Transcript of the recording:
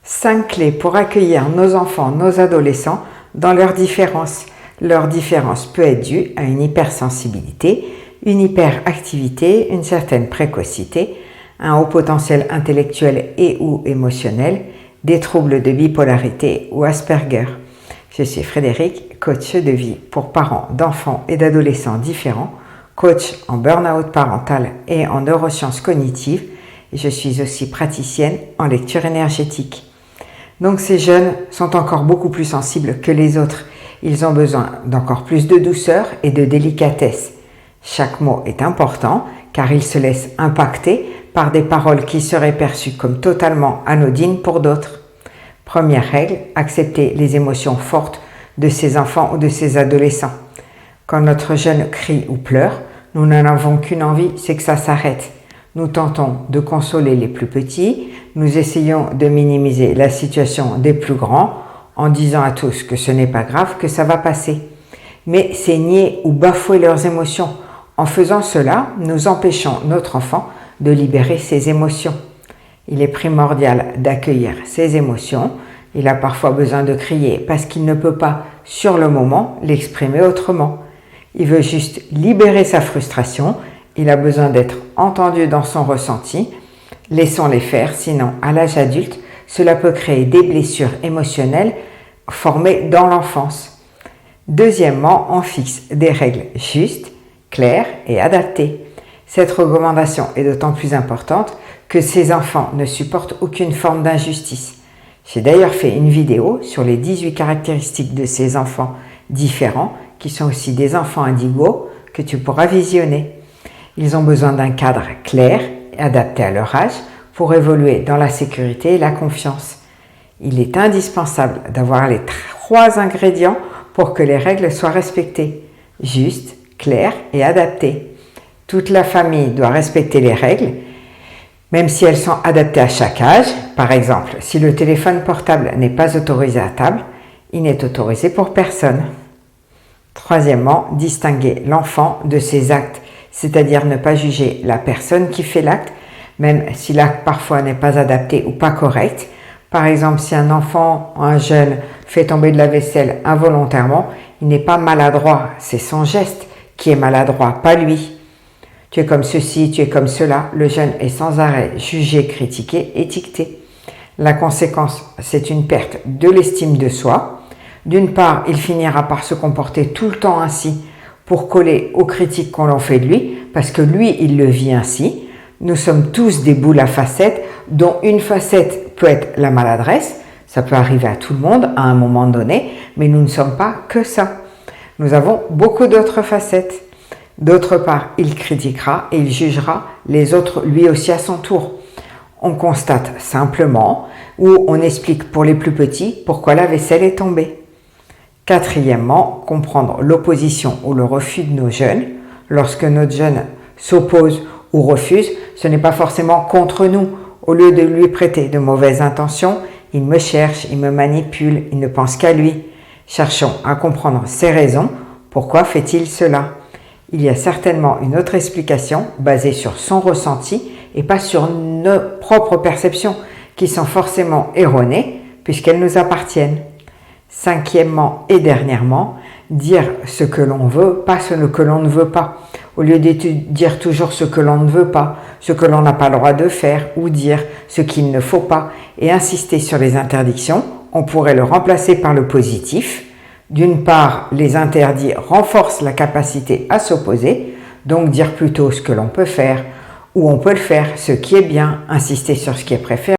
5 clés pour accueillir nos enfants, nos adolescents dans leurs différences. Leur différence peut être due à une hypersensibilité, une hyperactivité, une certaine précocité, un haut potentiel intellectuel et ou émotionnel, des troubles de bipolarité ou Asperger. Je suis Frédéric, coach de vie pour parents d'enfants et d'adolescents différents, coach en burn-out parental et en neurosciences cognitives, et je suis aussi praticienne en lecture énergétique. Donc ces jeunes sont encore beaucoup plus sensibles que les autres. Ils ont besoin d'encore plus de douceur et de délicatesse. Chaque mot est important car il se laisse impacter par des paroles qui seraient perçues comme totalement anodines pour d'autres. Première règle, accepter les émotions fortes de ces enfants ou de ces adolescents. Quand notre jeune crie ou pleure, nous n'en avons qu'une envie, c'est que ça s'arrête. Nous tentons de consoler les plus petits, nous essayons de minimiser la situation des plus grands en disant à tous que ce n'est pas grave, que ça va passer. Mais c'est nier ou bafouer leurs émotions. En faisant cela, nous empêchons notre enfant de libérer ses émotions. Il est primordial d'accueillir ses émotions. Il a parfois besoin de crier parce qu'il ne peut pas, sur le moment, l'exprimer autrement. Il veut juste libérer sa frustration. Il a besoin d'être entendu dans son ressenti. Laissons-les faire, sinon, à l'âge adulte, cela peut créer des blessures émotionnelles formées dans l'enfance. Deuxièmement, on fixe des règles justes, claires et adaptées. Cette recommandation est d'autant plus importante que ces enfants ne supportent aucune forme d'injustice. J'ai d'ailleurs fait une vidéo sur les 18 caractéristiques de ces enfants différents, qui sont aussi des enfants indigos, que tu pourras visionner. Ils ont besoin d'un cadre clair et adapté à leur âge pour évoluer dans la sécurité et la confiance. Il est indispensable d'avoir les 3 ingrédients pour que les règles soient respectées: juste, clair et adapté. Toute la famille doit respecter les règles, même si elles sont adaptées à chaque âge. Par exemple, si le téléphone portable n'est pas autorisé à table, il n'est autorisé pour personne. Troisièmement, distinguer l'enfant de ses actes, c'est-à-dire ne pas juger la personne qui fait l'acte, même si l'acte parfois n'est pas adapté ou pas correct. Par exemple, si un enfant ou un jeune fait tomber de la vaisselle involontairement, il n'est pas maladroit, c'est son geste qui est maladroit, pas lui. Tu es comme ceci, tu es comme cela, le jeune est sans arrêt jugé, critiqué, étiqueté. La conséquence, c'est une perte de l'estime de soi. D'une part, il finira par se comporter tout le temps ainsi pour coller aux critiques qu'on en fait de lui, parce que lui, il le vit ainsi. Nous sommes tous des boules à facettes, dont une facette peut être la maladresse. Ça peut arriver à tout le monde à un moment donné, mais nous ne sommes pas que ça. Nous avons beaucoup d'autres facettes. D'autre part, il critiquera et il jugera les autres lui aussi à son tour. On constate simplement ou on explique pour les plus petits pourquoi la vaisselle est tombée. Quatrièmement, comprendre l'opposition ou le refus de nos jeunes. Lorsque notre jeune s'oppose ou refuse, ce n'est pas forcément contre nous. Au lieu de lui prêter de mauvaises intentions, il me cherche, il me manipule, il ne pense qu'à lui. Cherchons à comprendre ses raisons. Pourquoi fait-il cela ? Il y a certainement une autre explication basée sur son ressenti et pas sur nos propres perceptions qui sont forcément erronées puisqu'elles nous appartiennent. Cinquièmement et dernièrement, dire ce que l'on veut, pas ce que l'on ne veut pas. Au lieu de dire toujours ce que l'on ne veut pas, ce que l'on n'a pas le droit de faire ou dire ce qu'il ne faut pas et insister sur les interdictions, on pourrait le remplacer par le positif. D'une part, les interdits renforcent la capacité à s'opposer, donc dire plutôt ce que l'on peut faire, où on peut le faire, ce qui est bien, insister sur ce qui est préféré.